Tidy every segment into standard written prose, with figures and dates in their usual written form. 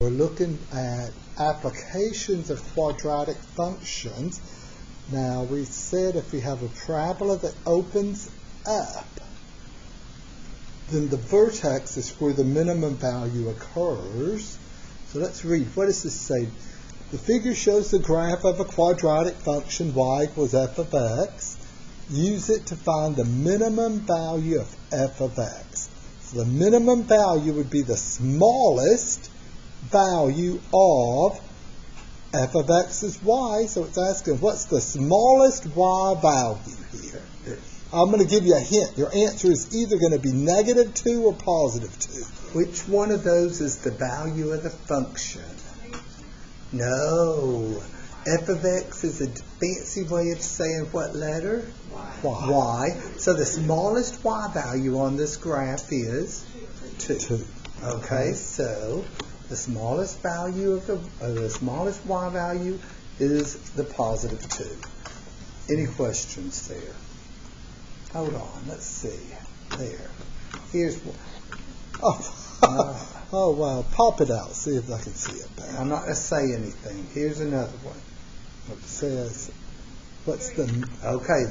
We're looking at applications of quadratic functions. Now, we said if we have a parabola that opens up, then the vertex is where the minimum value occurs. So let's read. What does this say? The figure shows the graph of a quadratic function y equals f of x. Use it to find the minimum value of f of x. So the minimum value would be the smallest value of f of x is y. So it's asking what's the smallest y value here. I'm going to give you a hint. Your answer is either going to be -2 or +2. Which one of those is the value of the function? No. F of x is a fancy way of saying what letter? Y. Y. So the smallest y value on this graph is 2. Okay, so the smallest value of the smallest y value is the +2. Any questions there? Hold on, let's see. There. Here's one. Oh, wow. Pop it out. See if I can see it better. I'm not going to say anything. Here's another one. It says, what's the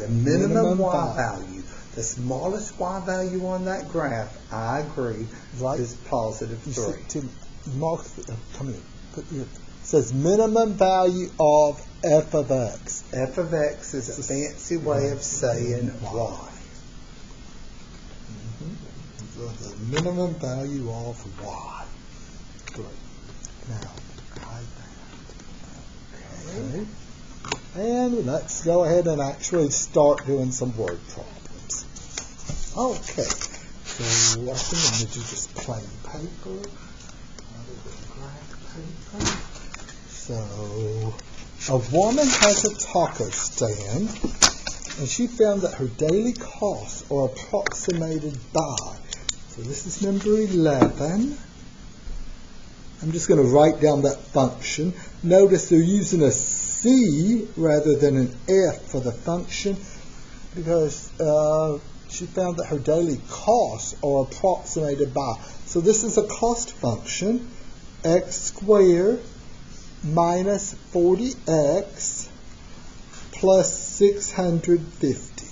minimum y value. The smallest y value on that graph, I agree, is +3. Mark, come here. It says minimum value of f of x. F of x is a fancy way of saying y. The minimum value of y. Great. Now, hide that. Okay. And let's go ahead and actually start doing some word problems. Okay. So I think I'm going to do just plain paper. Rather than graph paper. So a woman has a taco stand, and she found that her daily costs are approximated by. So this is number 11. I'm just going to write down that function. Notice they're using a C rather than an F for the function because she found that her daily costs are approximated by. So this is a cost function, x squared minus 40x plus 650.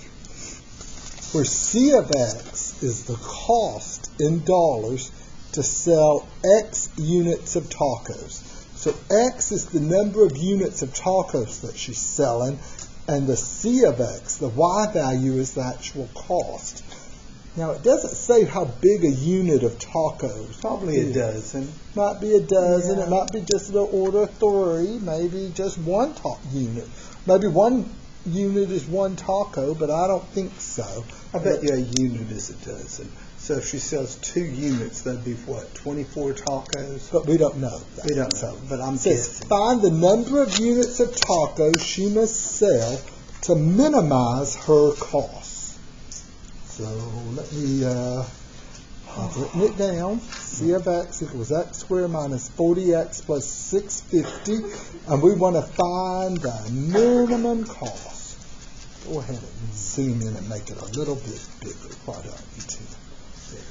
Where C of x is the cost in dollars to sell X units of tacos. So X is the number of units of tacos that she's selling, and the C of X, the Y value, is the actual cost. Now, it doesn't say how big a unit of tacos. Probably a dozen. Might be a dozen. Yeah. It might be just the order of 3. Maybe just one unit. Maybe one unit is one taco, but I don't think so. I bet you a unit is a dozen. So if she sells 2 units, that'd be what, 24 tacos? But we don't know that. We don't know, but I'm guessing. guessing. Find the number of units of tacos she must sell to minimize her costs. So let me, I've written it down. C of x equals x squared minus 40x plus 650. And we want to find the minimum cost. Go ahead and zoom in and make it a little bit bigger. Why don't you two? There.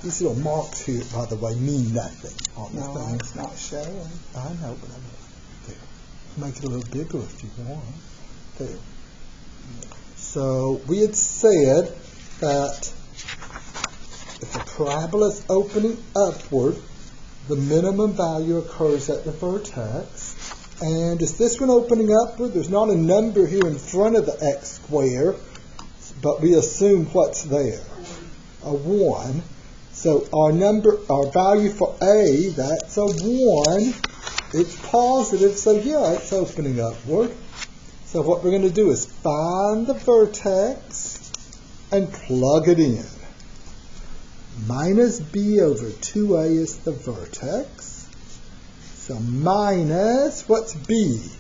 These little marks here, by the way, mean nothing on the thing. It's not showing. I know, but I'm there. Make it a little bigger if you want. There. So we had said that if a parabola is opening upward, the minimum value occurs at the vertex. And is this one opening upward? There's not a number here in front of the x squared, but we assume what's there? A 1. So our value for A, that's a 1. It's positive, so yeah, it's opening upward. So what we're going to do is find the vertex and plug it in. Minus B over 2A is the vertex. So minus, what's B?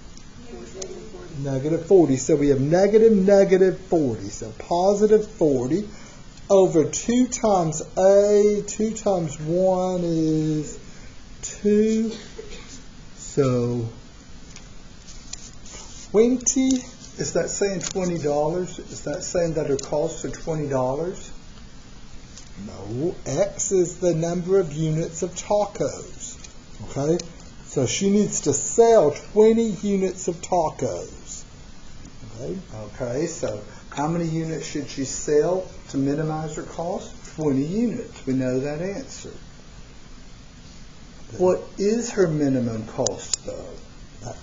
-40. So we have -40. So positive 40 over 2 times A. 2 times 1 is 2. So 20. Is that saying $20? Is that saying that her costs are $20? No, X is the number of units of tacos. Okay? So she needs to sell 20 units of tacos. Okay? Okay, so how many units should she sell to minimize her cost? 20 units. We know that answer. What is her minimum cost, though?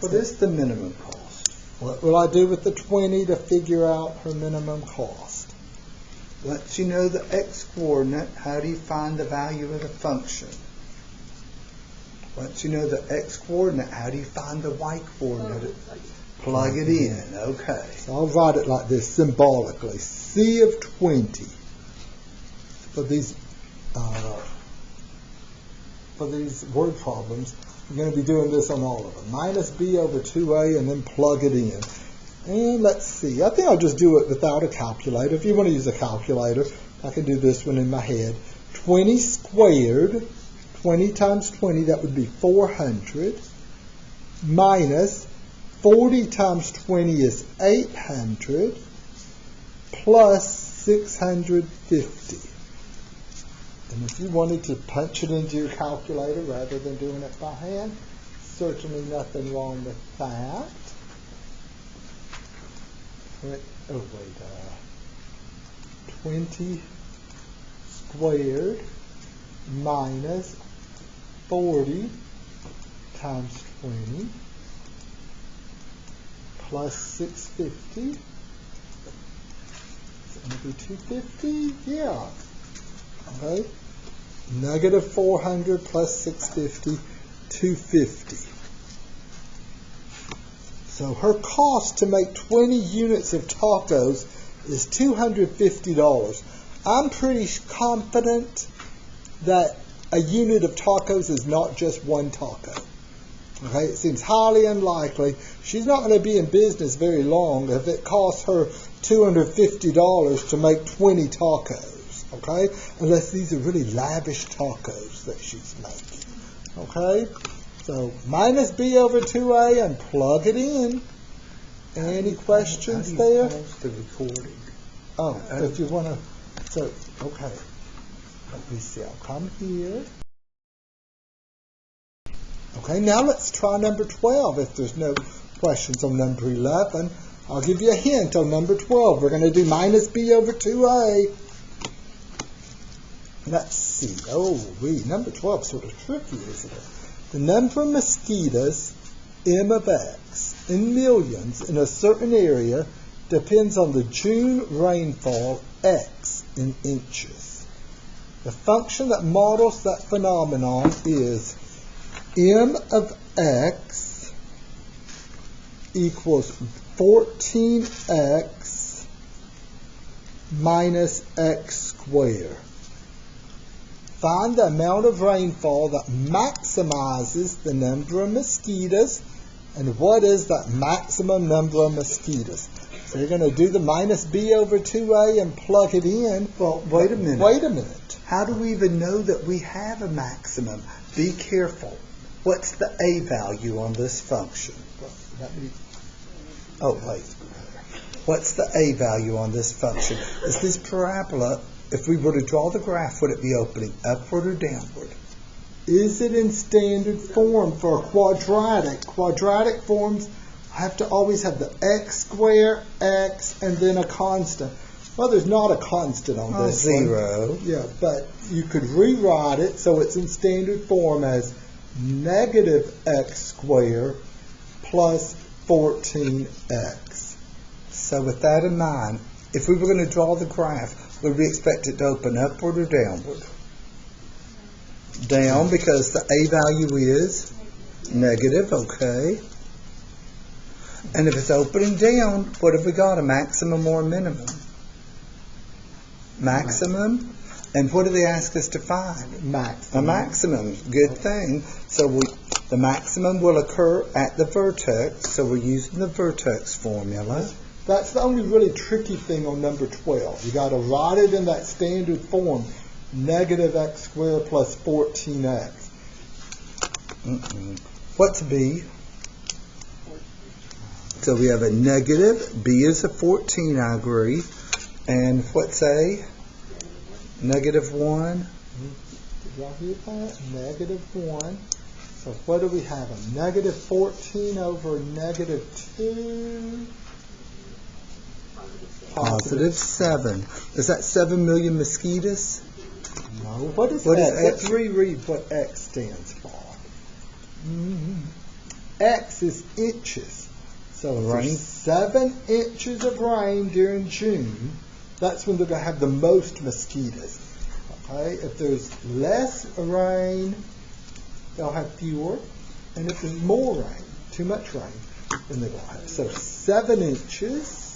What is the minimum cost? What will I do with the 20 to figure out her minimum cost? Once you know the x-coordinate, how do you find the value of the function? Once you know the x-coordinate, how do you find the y-coordinate? Plug it in. Okay. So I'll write it like this symbolically. C of 20 for these word problems. We're going to be doing this on all of them. Minus b over 2a and then plug it in. And let's see. I think I'll just do it without a calculator. If you want to use a calculator, I can do this one in my head. 20 squared, 20 times 20, that would be 400, minus 40 times 20 is 800, plus 650. And if you wanted to punch it into your calculator rather than doing it by hand, certainly nothing wrong with that. 20 squared minus 40 times 20 plus 650. Is it going to be 250? Yeah. Okay. Negative 400 plus 650, 250. So her cost to make 20 units of tacos is $250. I'm pretty confident that a unit of tacos is not just one taco. Okay, it seems highly unlikely. She's not going to be in business very long if it costs her $250 to make 20 tacos. Okay, unless these are really lavish tacos that she's making. Okay, so minus b over 2a and plug it in. Any questions there? Pause the recording. Oh, if you want to. So, okay. Let me see. I'll come here. Okay, now let's try number 12. If there's no questions on number 11, I'll give you a hint on number 12. We're going to do minus b over 2a. Let's see. Number 12 is sort of tricky, isn't it? The number of mosquitoes, M of x, in millions in a certain area depends on the June rainfall, x, in inches. The function that models that phenomenon is M of x equals 14x minus x squared. Find the amount of rainfall that maximizes the number of mosquitoes, and what is that maximum number of mosquitoes? So you're going to do the minus b over 2a and plug it in. Well, wait a minute. Wait a minute. How do we even know that we have a maximum? Be careful. What's the a value on this function? What's the a value on this function? Is this parabola, if we were to draw the graph, would it be opening upward or downward? Is it in standard form for a quadratic? Quadratic forms have to always have the x squared, x, and then a constant. Well, there's not a constant on this zero. one. Yeah, but you could rewrite it so it's in standard form as negative x squared plus 14x. So with that in mind, if we were going to draw the graph, would we expect it to open upward or downward? Down, because the a value is negative, okay. And if it's opening down, what have we got, a maximum or a minimum? Maximum. And what do they ask us to find? Maximum. A maximum. Good thing. So the maximum will occur at the vertex, so we're using the vertex formula. That's the only really tricky thing on number 12. You got to write it in that standard form, negative x squared plus 14x. What's b? So we have a negative, b is a 14, I agree. And what's a? Negative 1. Did y'all hear that? Negative 1. So what do we have? A negative 14 over negative 2. Positive 7. Is that 7 million mosquitoes? No. What is What is X? X? Let's reread what X stands for. X is inches. So if Rain. there's 7 inches of rain during June, that's when they're going to have the most mosquitoes. Okay? If there's less rain, they'll have fewer. And if there's more rain, too much rain, then they won't have. So 7 inches.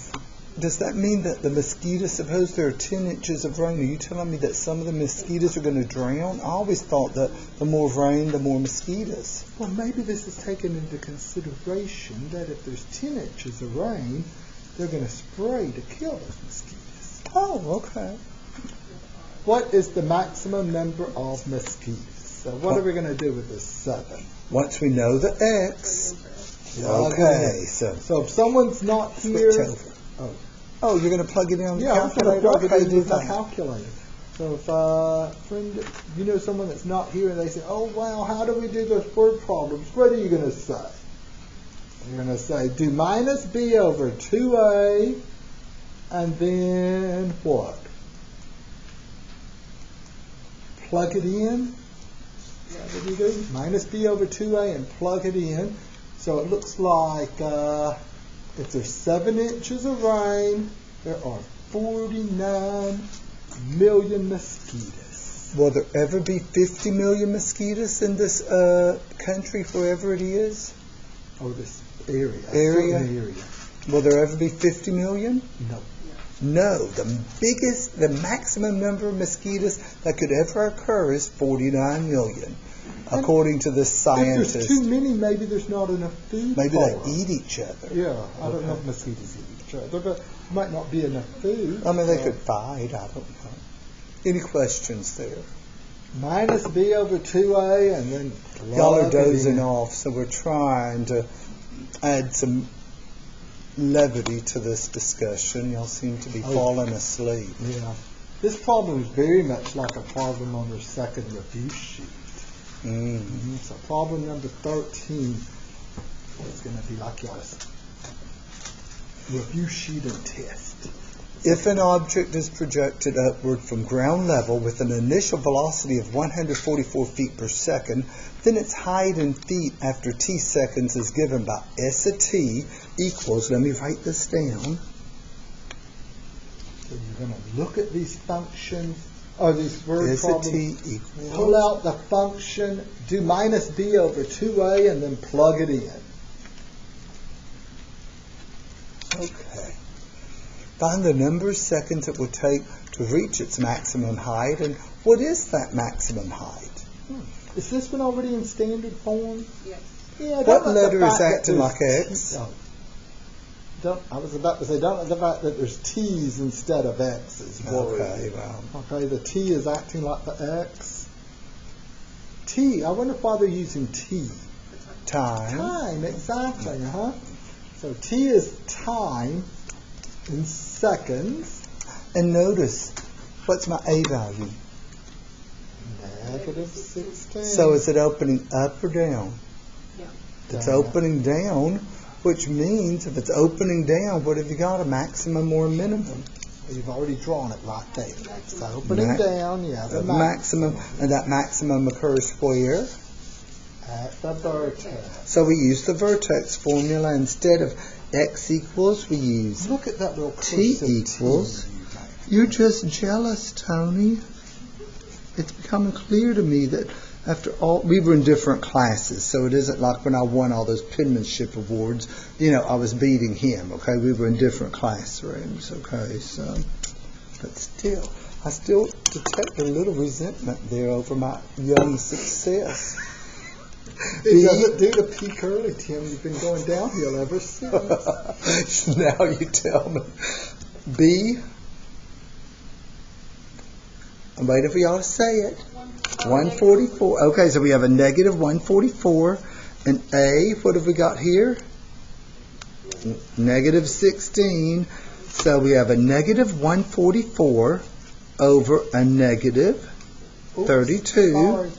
Does that mean that the mosquitoes, suppose there are 10 inches of rain, are you telling me that some of the mosquitoes are going to drown? I always thought that the more rain, the more mosquitoes. Well, maybe this is taken into consideration that if there's 10 inches of rain, they're going to spray to kill those mosquitoes. Oh, okay. What is the maximum number of mosquitoes? So what are we going to do with this 7? Once we know the X, okay, so if someone's not here, switch over. Oh, you're going to plug it in on the I'm going calculator? to plug it Okay, into do the that. calculator. So if friend, you know someone that's not here and they say, oh wow, how do we do those word problems? What are you going to say? You're going to say, do minus b over 2a, and then what? Plug it in. Is that what you do? Minus b over 2a and plug it in. So it looks like if there's 7 inches of rain, there are 49 million mosquitoes. Will there ever be 50 million mosquitoes in this country, wherever it is? Oh, this area. Area? Certain area. Will there ever be 50 million? No. No. The maximum number of mosquitoes that could ever occur is 49 million, according to this If scientist. there's too many, maybe there's not enough food Maybe for they them. eat each other. Yeah, I don't know if mosquitoes eat each other, but might not be enough food. I mean, they could fight. I don't know. Any questions there? Minus b over 2a, and then Y'all are plug it dozing in. off, so we're trying to add some levity to this discussion. Y'all seem to be falling asleep. Yeah. This problem is very much like a problem on their second review sheet. So problem number 13 is going to be like y'all's review sheet and test. If an object is projected upward from ground level with an initial velocity of 144 feet per second, then its height in feet after t seconds is given by s of t equals, let me write this down. So you're going to look at these functions, or these word S of problems, t equals, pull out the function, do minus b over 2a, and then plug it in. okay. Find the number of seconds it will take to reach its maximum height, and what is that maximum height? Is this one already in standard form? Yes. Yeah. What don't let the letter is fact that acting there's like X? I was about to say, don't let the fact that there's T's instead of X's worry. Okay, well, Okay, the T is acting like the X. T, I wonder why they're using T. time. Time, exactly, So T is time in seconds. And notice, what's my A value? Negative 16. So is it opening up or down? Yeah. It's Down. opening down, which means if it's opening down, what have you got, a maximum or a minimum? You've already drawn it right there. It's opening Ma- down, yeah, the Maximum, and that maximum occurs where? at the vertex. So we use the vertex formula instead of x equals, we use Look at that little T cursive equals. T you made. You're just jealous, Tony. It's becoming clear to me that after all, we were in different classes, so it isn't like when I won all those penmanship awards, I was beating him, okay? We were in different classrooms, okay? So, but still, I still detect a little resentment there over my young success. It doesn't do to peak early, Tim. You've been going downhill ever since. Now you tell me. B. I'm waiting for y'all to say it. 144. Okay, so we have a negative 144. And A, what have we got here? Negative 16. So we have a negative 144 over a negative Oops, 32. Sorry.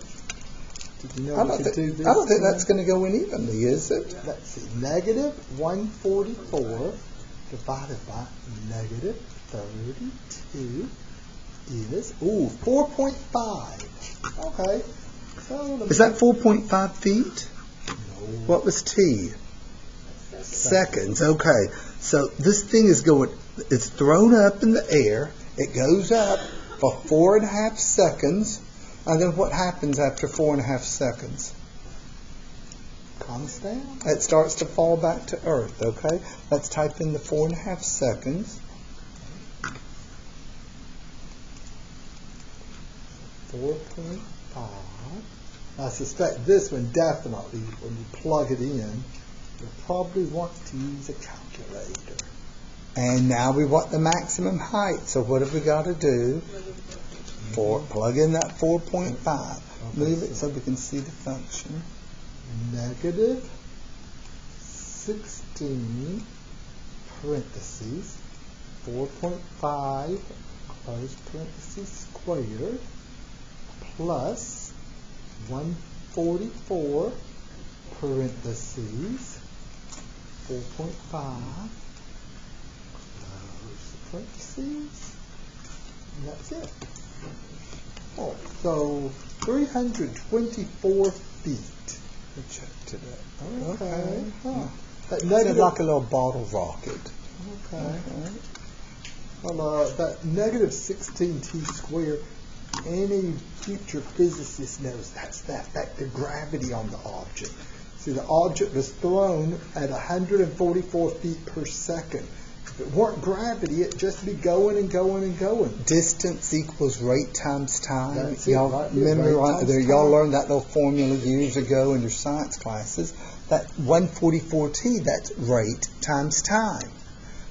Did you know we could do this? I don't think that's going to go in evenly, is it? Let's see. Negative 144 divided by negative 32 is, 4.5. Okay. So Is that 4.5 feet? No. What was T? Seconds. Okay. So this thing is going, it's thrown up in the air. It goes up for 4.5 seconds. And then what happens after 4.5 seconds? Comes down. It starts to fall back to Earth, okay? Let's type in the 4.5 seconds. 4.5. I suspect this one definitely, when you plug it in, you'll probably want to use a calculator. And now we want the maximum height. So what have we got to do? Plug in that 4.5. Okay, Move it so we can see the function. Negative 16 parentheses 4.5 close parentheses squared plus 144 parentheses 4.5 close parentheses, and that's it. Oh, so 324 feet. We checked it out. Okay. Huh. That It's negative, like a little bottle rocket. okay. Well, that negative 16t squared, any future physicist knows that's the effect of gravity on the object. See, the object was thrown at 144 feet per second. If it weren't gravity, it'd just be going and going and going. Distance equals rate times time. That's it, Y'all right. remember Rate times y'all time. learned that little formula years ago in your science classes. That 144t, that's rate times time.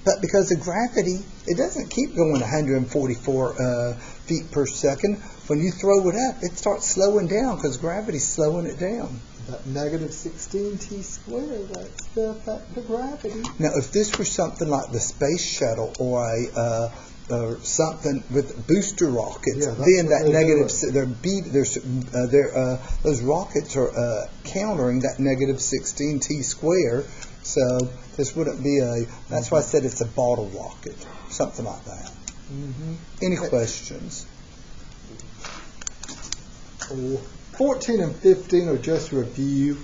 But because of gravity, it doesn't keep going 144 feet per second. When you throw it up, it starts slowing down because gravity's slowing it down. That negative 16t squared, that's the effect of gravity. Now, if this were something like the space shuttle or or something with booster rockets, Yeah, that's then what that they're negative, those rockets are countering that negative 16t square. So this wouldn't be that's why I said it's a bottle rocket, something like that. Mm-hmm. Any questions? 14 and 15 are just review.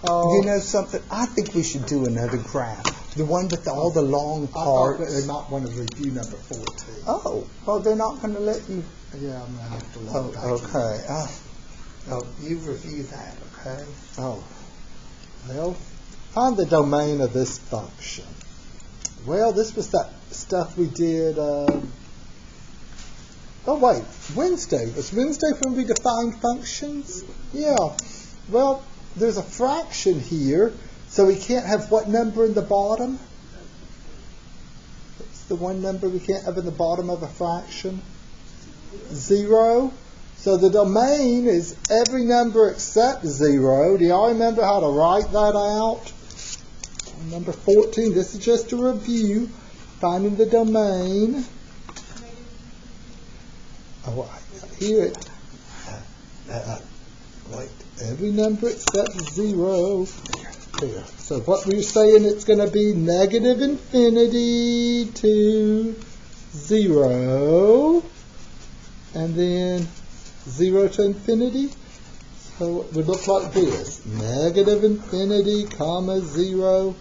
You know something? I think we should do another graph. The one with all the long I thought parts. they might want to review number 14. Oh, well, they're not going to let you. Yeah, I'm going to have to log back in. Okay. You review that, okay? Oh, well, find the domain of this function. Well, this was that stuff we did. Oh, wait, Wednesday. Was Wednesday when we defined functions? Yeah. Well, there's a fraction here, so we can't have what number in the bottom? It's the one number we can't have in the bottom of a fraction. 0. So the domain is every number except 0. Do y'all remember how to write that out? Number 14, this is just a review. Finding the domain. Oh, I hear it. Wait, every number except 0. Here. So what we're saying, it's going to be negative infinity to 0. And then 0 to infinity. So it would look like this. Negative infinity, comma, 0.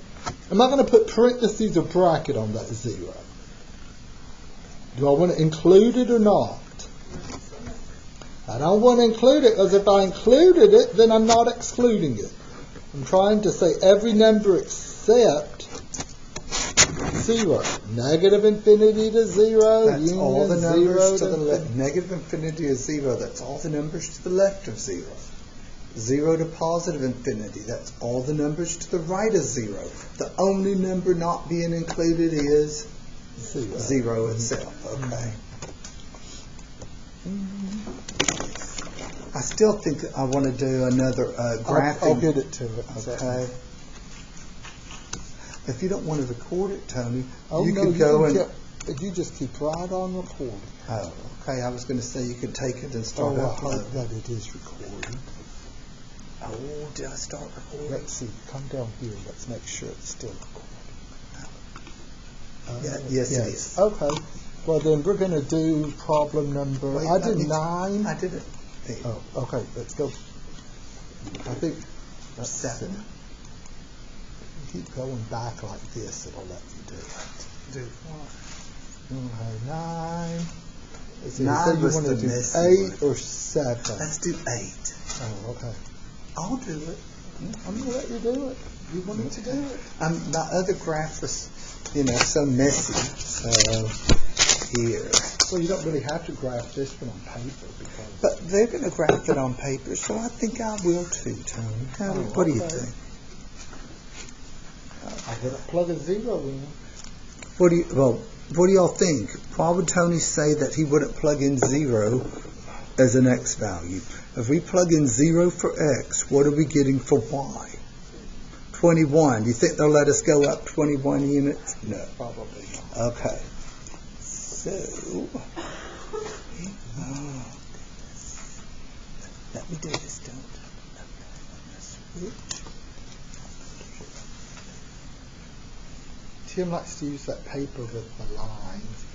Am I going to put parentheses or bracket on that 0? Do I want to include it or not? I don't want to include it, because if I included it, then I'm not excluding it. I'm trying to say every number except 0. Negative infinity to 0. That's all the numbers to the left. left. Negative infinity is 0. That's all the numbers to the left of 0. 0 to positive infinity. That's all the numbers to the right of 0. The only number not being included is 0 itself. Okay. I still think I want to do another graphing. I'll get it to it. Okay. If you don't want to record it, Tony, Oh, you no, could go can and You just keep right on recording. Oh, okay. I was going to say you could take it and Oh, start I uploading. hope that it is recording. Oh, did I start recording? Let's see. Come down here. Let's make sure it's still recording. Yes, it is. Okay. Well, then we're going to do problem number. Wait, I did 9. I did it. Oh, okay. Let's go. I think that's 7. Keep going back like this. It'll let you do it. Do what? Okay, 9. Let's see, 9 so you was want to the do messy 8 or 7? Let's do 8. Oh, okay. I'll do it. I'm going to let you do it. You wanted to do it. My other graph was, so messy. So here. Well, you don't really have to graph this one on paper because. But they're going to graph it on paper, so I think I will too, Tony. What do you okay. think? I gotta plug a 0 in. What do y'all think? Why would Tony say that he wouldn't plug in 0 as an x value? If we plug in 0 for x, what are we getting for y? 21. Do you think they'll let us go up 21 units? No. Probably not. Okay. So, let me do this, don't I? Switch. Tim likes to use that paper with the lines,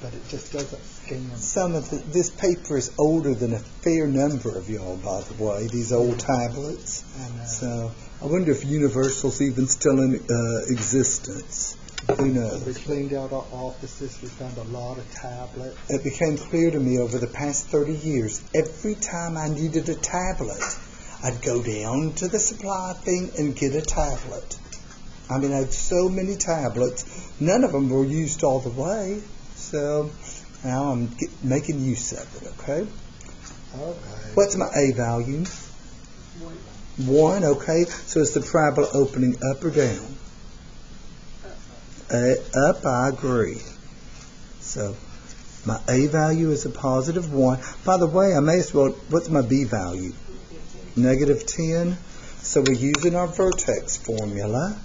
but it just doesn't scan. Some of this paper is older than a fair number of y'all, by the way, these old tablets. So I wonder if Universal's even still in existence. Who knows? We cleaned out our offices. We found a lot of tablets. It became clear to me over the past 30 years, every time I needed a tablet, I'd go down to the supply thing and get a tablet. I mean, I had so many tablets. None of them were used all the way. So now I'm making use of it, okay? Okay. What's my A value? 1, okay. So is the parabola opening up or down? Up, I agree. So my A value is a positive 1. By the way, I may as well, what's my B value? Negative 10. So we're using our vertex formula.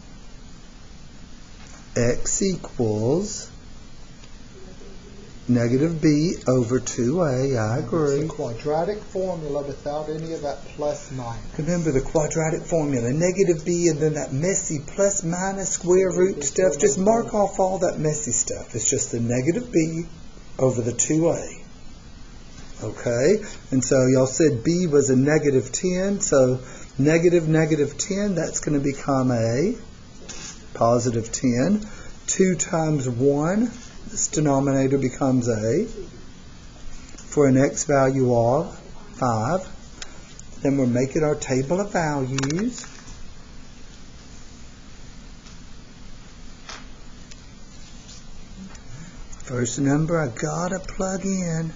X equals negative b over 2a, I agree. It's a quadratic formula without any of that plus minus. Remember the quadratic formula, negative b and then that messy plus minus square root stuff. Just mark off all that messy stuff. It's just the negative b over the 2a. Okay? And so y'all said b was a negative 10, so negative 10, that's going to become a positive 10. 2 times 1, this denominator becomes a, for an x value of 5. Then we're making our table of values. First number I gotta plug in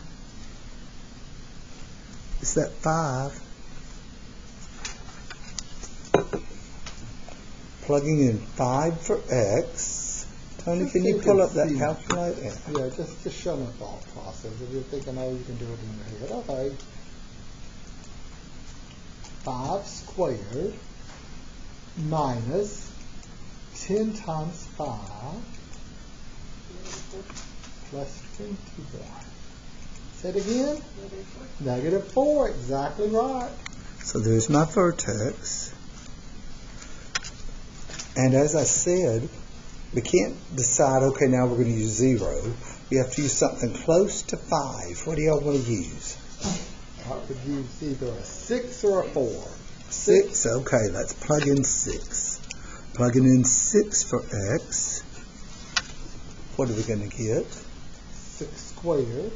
is that 5. Plugging in 5 for x. Tony, can you pull up that calculator? Yeah, just show my thought process. If you're thinking, oh, you can do it in your head. Okay. 5 squared minus 10 times 5 plus 21. Say it again. Negative 4. Exactly right. So there's my vertex. And as I said, we can't decide, okay, now we're going to use 0. We have to use something close to 5. What do y'all want to use? I would use either a 6 or a 4. 6? Okay, let's plug in 6. Plugging in 6 for x. What are we going to get? 6 squared,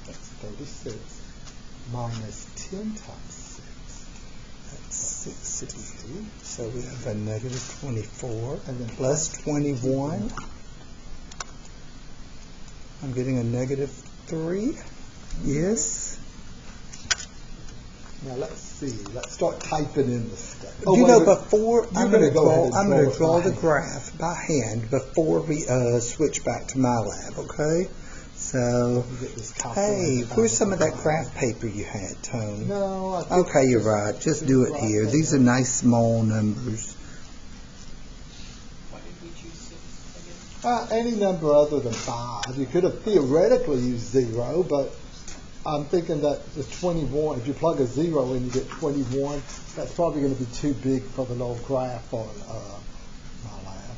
that's 36, minus 10 times 6. That's 60. So we have a negative 24. And then plus 21. I'm getting a negative 3. Yes. Now let's see. Let's start typing in the stuff. Before I'm going to draw the hand. graph by hand before we switch back to my lab, okay? So, hey, where's some of that graph paper you had, Tony? No, I think okay, you're right. Just do it here. These are nice small numbers. Why did we choose 6 again? Any number other than 5. You could have theoretically used 0, but I'm thinking that the 21, if you plug a 0 in, you get 21. That's probably going to be too big for the little graph on my lab.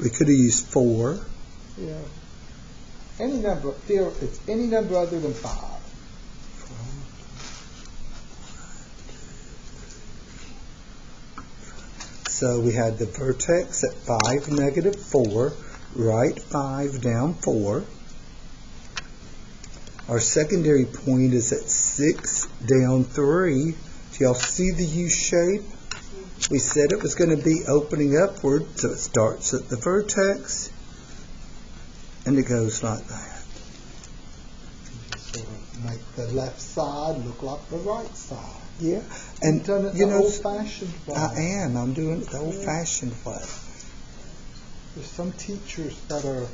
We could have used 4. Yeah. Any number, it's any number other than 5. So we had the vertex at 5, negative 4, right 5, down 4. Our secondary point is at 6, down 3. Do y'all see the U shape? We said it was going to be opening upward, so it starts at the vertex, and it goes like that. Sort of make the left side look like the right side. Yeah, and done it you the know, old-fashioned way. I'm doing it the old-fashioned way. There's some teachers that are,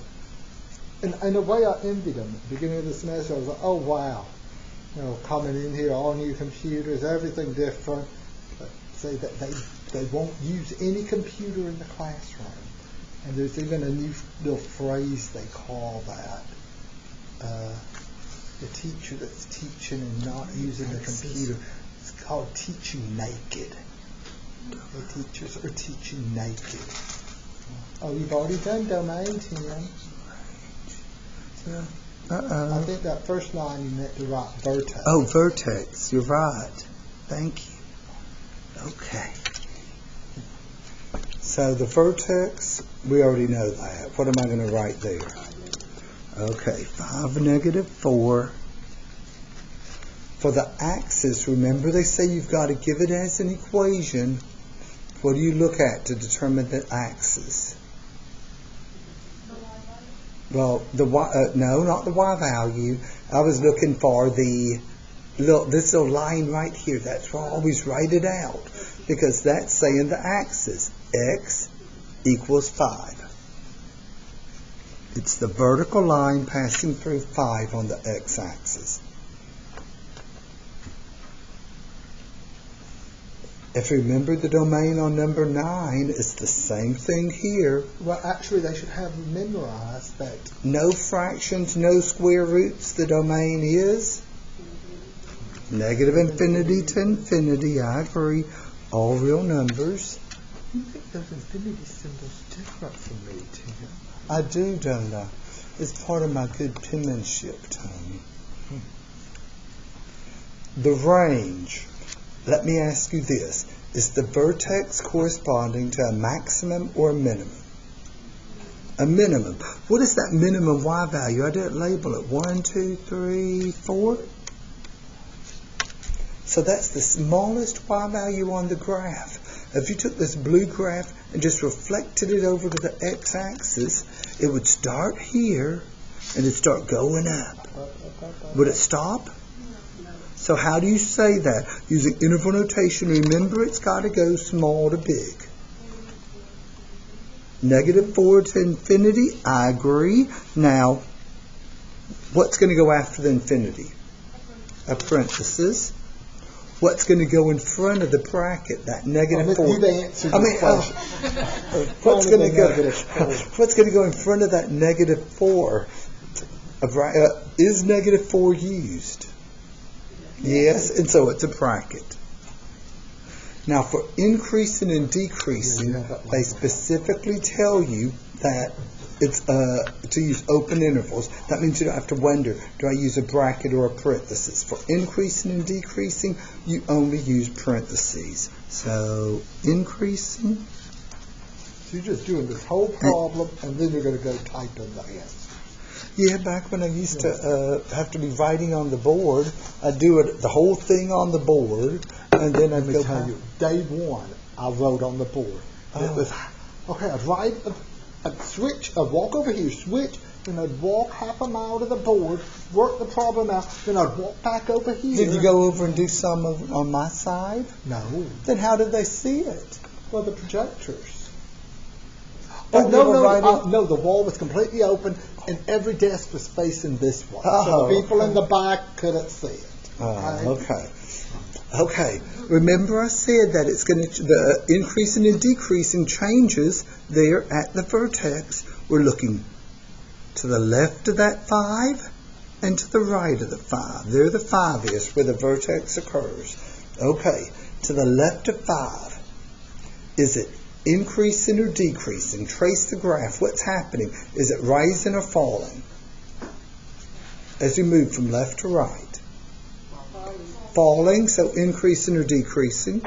in a way I envied them. At the beginning of the semester, I was like, oh wow, coming in here, all new computers, everything different. But say that they won't use any computer in the classroom. And there's even a new little phrase they call that. The teacher that's teaching and not using a computer. It's called teaching naked. The teachers are teaching naked. Oh, you've already done domain, Tim. Tim, I think that first line you meant to write vertex. Oh, vertex. You're right. Thank you. Okay. So the vertex, we already know that. What am I going to write there? Okay, 5, negative 4. For the axis, remember they say you've got to give it as an equation. What do you look at to determine the axis? Well, the y, no, not the y value. I was looking for this little line right here. That's why I always write it out, because that's saying the axis. X equals 5. It's the vertical line passing through 5 on the x-axis. If you remember the domain on number 9, it's the same thing here. Well, actually, they should have memorized that. No fractions, no square roots. The domain is negative infinity to infinity. I agree. All real numbers. You think those infinity symbols different from me, Tim? I do, don't I? It's part of my good penmanship, Tony. The range. Let me ask you this. Is the vertex corresponding to a maximum or a minimum? A minimum. What is that minimum y value? I didn't label it. 1, 2, 3, 4. So that's the smallest y value on the graph. If you took this blue graph and just reflected it over to the x-axis, it would start here and it'd start going up. Would it stop? So how do you say that? Using interval notation, remember it's got to go small to big. Negative 4 to infinity, I agree. Now, what's going to go after the infinity? A parenthesis. What's going to go in front of the bracket? That negative 4. You've answered the question. What's going to go in front of that negative 4? Is negative 4 used? Yes, and so it's a bracket. Now for increasing and decreasing, they specifically tell you that it's to use open intervals. That means you don't have to wonder, do I use a bracket or a parenthesis? For increasing and decreasing, you only use parentheses. So increasing. So you're just doing this whole problem, and then you're going to go type in the answer. Yeah, back when I used to have to be writing on the board, I'd do it the whole thing on the board, and then I'd go tell you, day 1, I wrote on the board. It was, okay, I'd write, I'd switch, I'd walk over here, switch, then I'd walk half a mile to the board, work the problem out, then I'd walk back over here. Did you go over and do some on my side? No. Then how did they see it? Well, the projectors. Oh, No, the wall was completely open, and every desk was facing this way. So the people in the back couldn't see it. Okay. Okay, remember I said that it's going to, the increasing and decreasing changes there at the vertex. We're looking to the left of that 5 and to the right of the 5. There the 5 is where the vertex occurs. Okay, to the left of 5, is it increasing or decreasing? Trace the graph. What's happening? Is it rising or falling as we move from left to right? Falling, so increasing or decreasing?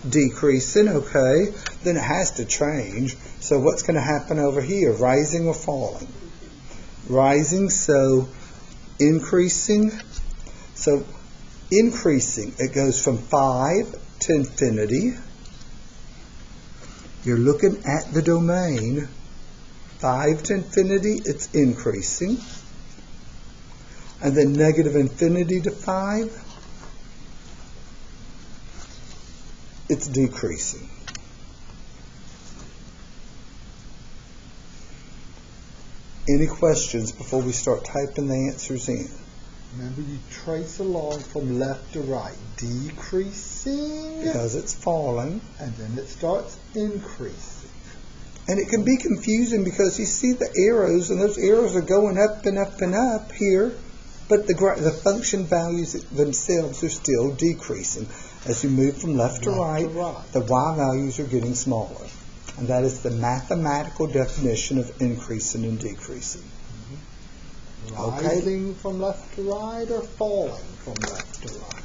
Decreasing, okay. Then it has to change. So what's going to happen over here? Rising or falling? Rising, so increasing. So increasing, it goes from 5 to infinity. You're looking at the domain. 5 to infinity, it's increasing. And then negative infinity to 5, it's decreasing. Any questions before we start typing the answers in? Remember, you trace along from left to right, decreasing, Because it's falling. and then it starts increasing. And it can be confusing because you see the arrows, and those arrows are going up and up and up here, but the function values themselves are still decreasing. As you move from left to right, the y values are getting smaller. And that is the mathematical definition of increasing and decreasing. Rising from left to right or falling from left to right?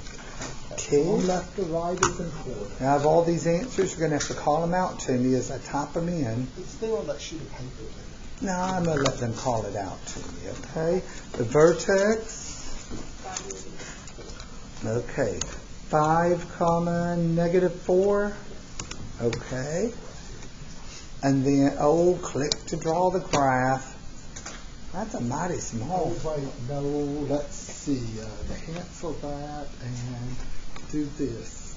Okay. From left to right is important. Now, of all these answers, you're going to have to call them out to me as I type them in. It's still on that sheet of paper there. No, I'm going to let them call it out to me, okay? The vertex. Okay. 5 comma negative 4. Okay. And then, click to draw the graph. That's a mighty small. Oh, wait, no, let's see. Cancel that and do this.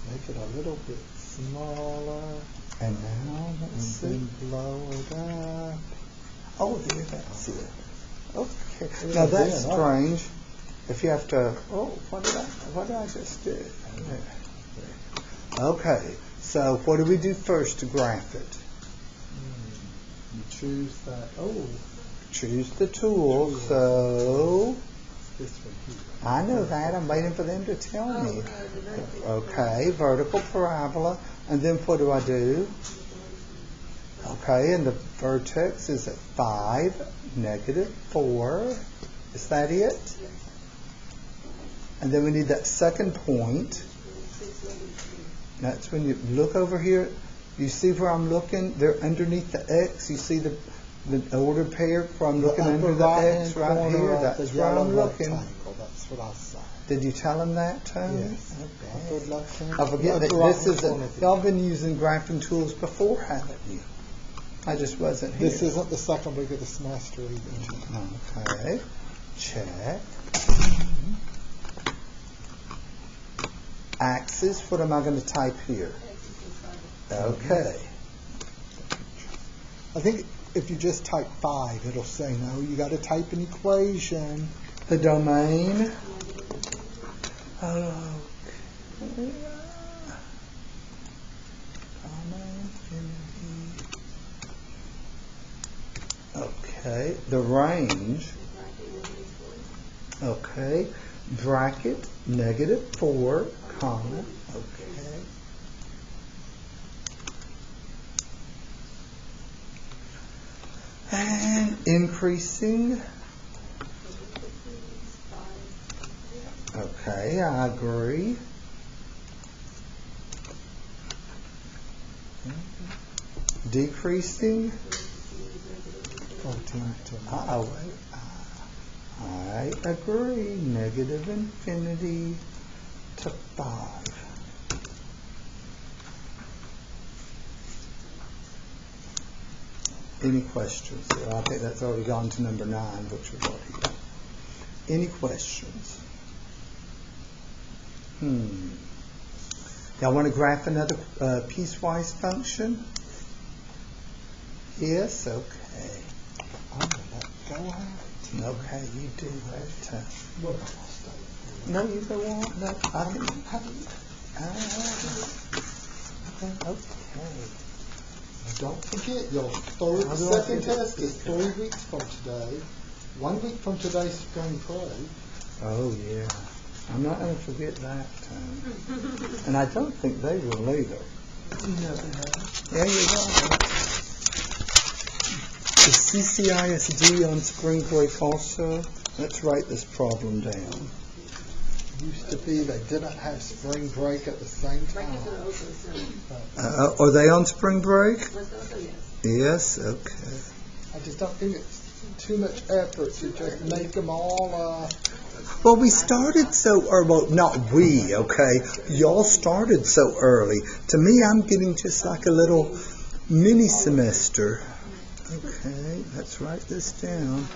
Make it a little bit smaller. And now, let's see. And then blow it up. Oh, there, that's it. Okay. Yeah, Now, that's yeah, strange. If you have to, what did I just do? There. Okay. So what do we do first to graph it? You choose that. Choose the tool. So This one here. I know that. I'm waiting for them to tell me. Okay, vertical parabola. And then what do I do? Okay, and the vertex is at 5, negative 4. Is that it? And then we need that second point. That's when you look over here. You see where I'm looking? They're underneath the X. You see the order pair where I'm looking under the X right here? That's where I'm looking. That's what I saw. Did you tell him that, Tony? Yes. Okay. I forget that this is y'all been using graphing tools before, haven't you? I just wasn't here. This isn't the second week of the semester either. Okay. Check. Axis, what am I going to type here? Okay. I think if you just type 5, it'll say no. You got to type an equation. The domain. Okay. Okay. The range. Okay. Bracket, negative 4, comma. Okay. And increasing. Okay, I agree. Decreasing. 14 to Wait. I agree. Negative infinity to 5. Any questions? So I think that's already gone to number 9, which was already done. Any questions? Y'all want to graph another piecewise function? Yes? Okay. I'm going to let go out. Okay, you do that. We're almost done. No, you go on. No, I can. Okay. Don't forget, your second test is 3 weeks from today. 1 week from today's spring break. Oh, yeah. I'm not going to forget that time. And I don't think they will either. Yeah, you're right. Is CCISD on spring break also? Let's write this problem down. Used to be they didn't have spring break at the same time. Are they on spring break? Yes. Yes, okay. I just don't think it's too much effort to just make them all. Well, we started so early. Well, not we, okay? Y'all started so early. To me, I'm getting just like a little mini semester. Okay, let's write this down.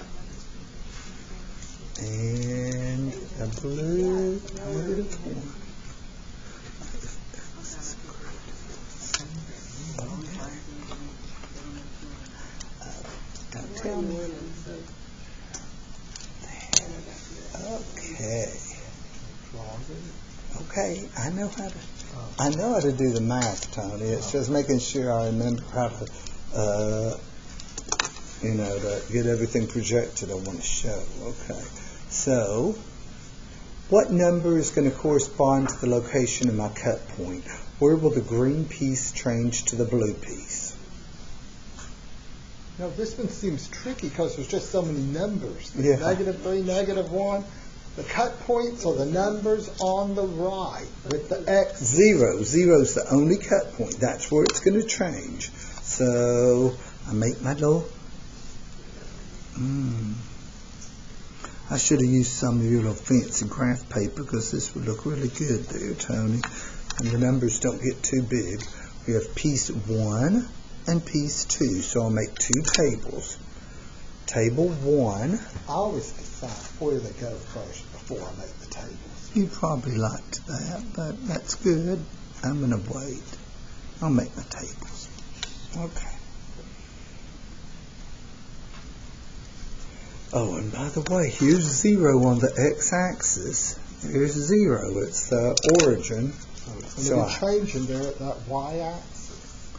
And a blue -1. Don't tell me. Okay. Okay, I know how to do the math, Tony. It's just making sure I remember how to to get everything projected I want to show. Okay. So, what number is going to correspond to the location of my cut point? Where will the green piece change to the blue piece? No, this one seems tricky because there's just so many numbers. Yeah. -3, -1. The cut points are the numbers on the right with the X. Zero. Zero's the only cut point. That's where it's going to change. So, I make my little... I should have used some of your little fancy graph paper because this would look really good there, Tony. And the numbers don't get too big. We have piece 1 and piece 2. So I'll make 2 tables. Table 1. I always decide where they go first before I make the tables. You probably liked that, but that's good. I'm going to wait. I'll make my tables. Okay. Oh, and by the way, here's 0 on the x-axis. Here's 0. It's the origin. So I'm changing there at that y-axis.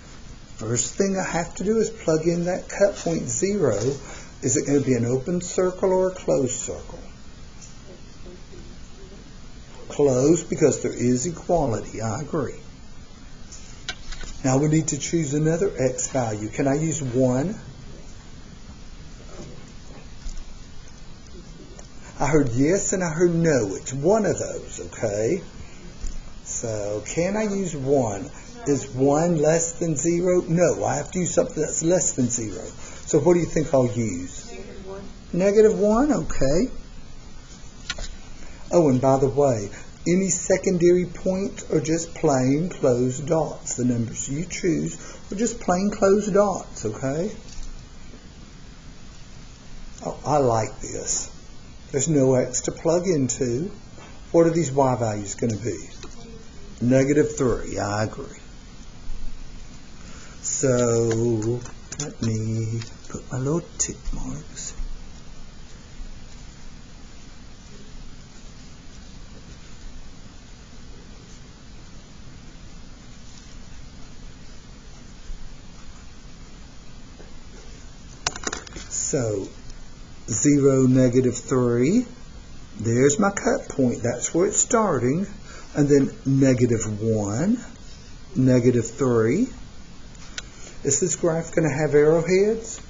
First thing I have to do is plug in that cut point 0. Is it going to be an open circle or a closed circle? Closed, because there is equality. I agree. Now we need to choose another x value. Can I use 1? I heard yes and I heard no. It's one of those, okay? So, can I use 1? Is 1 less than 0? No, I have to use something that's less than 0. So what do you think I'll use? -1, okay. Oh, and by the way, any secondary point are just plain closed dots. The numbers you choose are just plain closed dots, okay? Oh, I like this. There's no x to plug into. What are these y values going to be? -3, I agree. So, let me put my little tick marks. So, 0, -3. There's my cut point. That's where it's starting. And then -1, -3. Is this graph going to have arrowheads?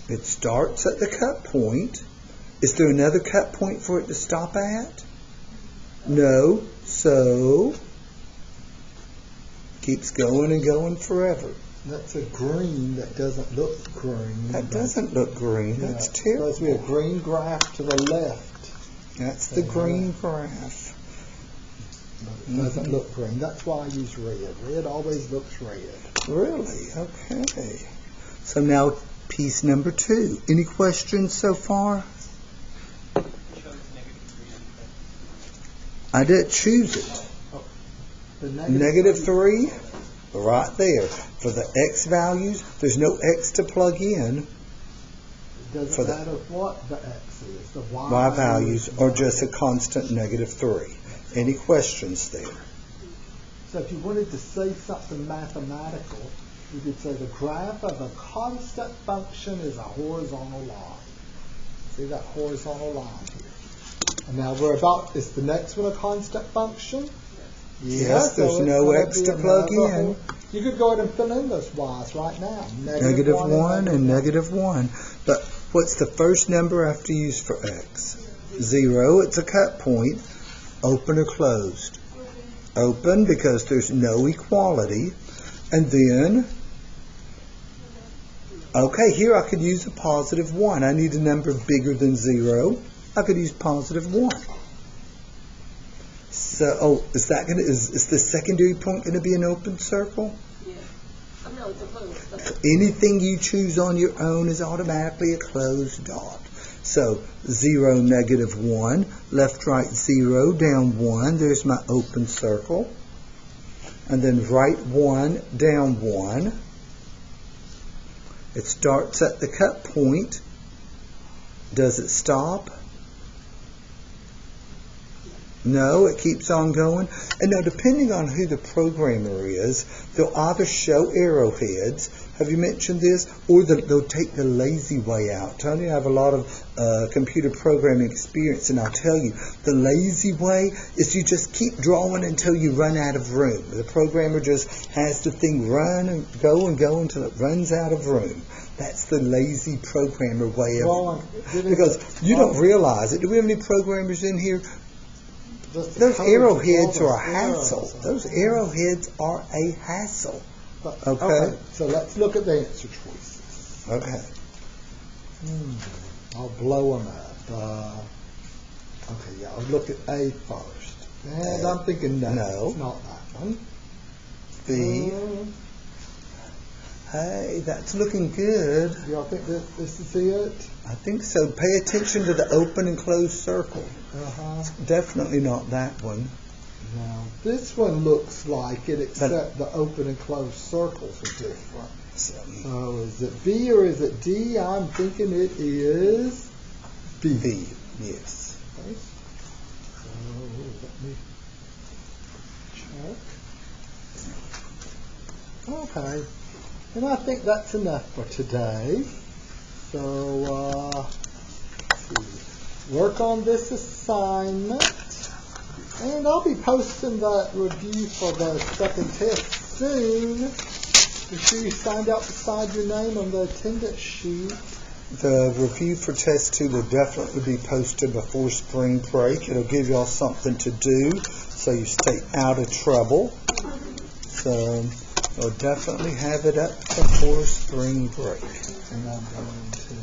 It starts at the cut point. Is there another cut point for it to stop at? No. So, keeps going and going forever. That's a green that doesn't look green. That doesn't look green. That's terrible. Supposed to be a green graph to the left. That's the green graph. It doesn't look green. That's why I use red. Red always looks red. Really? Okay. So now piece number 2. Any questions so far? I did choose it. -3, right there. For the x values, there's no x to plug in. Doesn't matter what the x is. The y values are just a constant -3. Any questions there? So if you wanted to say something mathematical, you could say the graph of a constant function is a horizontal line. See that horizontal line here? And now is the next one a constant function? Yes, there's no x to plug in. You could go ahead and fill in those y's right now. -1 and -1. But what's the first number I have to use for x? 0, it's a cut point. Open or closed? Open, because there's no equality. And then, okay, here I could use a +1. I need a number bigger than 0. I could use +1. So, is the secondary point going to be an open circle? Yeah. No, it's a closed. Anything you choose on your own is automatically a closed dot. So 0, -1, left, right, 0, down 1. There's my open circle. And then right 1, down 1. It starts at the cut point. Does it stop? No, it keeps on going. And now, depending on who the programmer is, they'll either show arrowheads, have you mentioned this, or they'll take the lazy way out. Tony, I have a lot of computer programming experience, and I'll tell you, the lazy way is you just keep drawing until you run out of room. The programmer just has the thing run and go until it runs out of room. That's the lazy programmer way of it. Because you don't realize it. Do we have any programmers in here? Those arrowheads are a hassle. Those arrowheads are a hassle. Okay? So let's look at the answer choices. Okay. I'll blow them up. Okay, yeah, I'll look at A first. And I'm thinking no, it's not that one. B. Hey, that's looking good. Do y'all think this is it? I think so. Pay attention to the open and closed circle. It's definitely not that one. Now, this one looks like it, except the open and closed circles are different. So is it B or is it D? I'm thinking it is B. B, yes. Okay. So let me check. Okay. And I think that's enough for today. So work on this assignment. And I'll be posting that review for the second test soon. Be sure you signed out beside your name on the attendance sheet. The review for test 2 will definitely be posted before spring break. It'll give y'all something to do so you stay out of trouble. So we'll definitely have it up before spring break. And I'm going to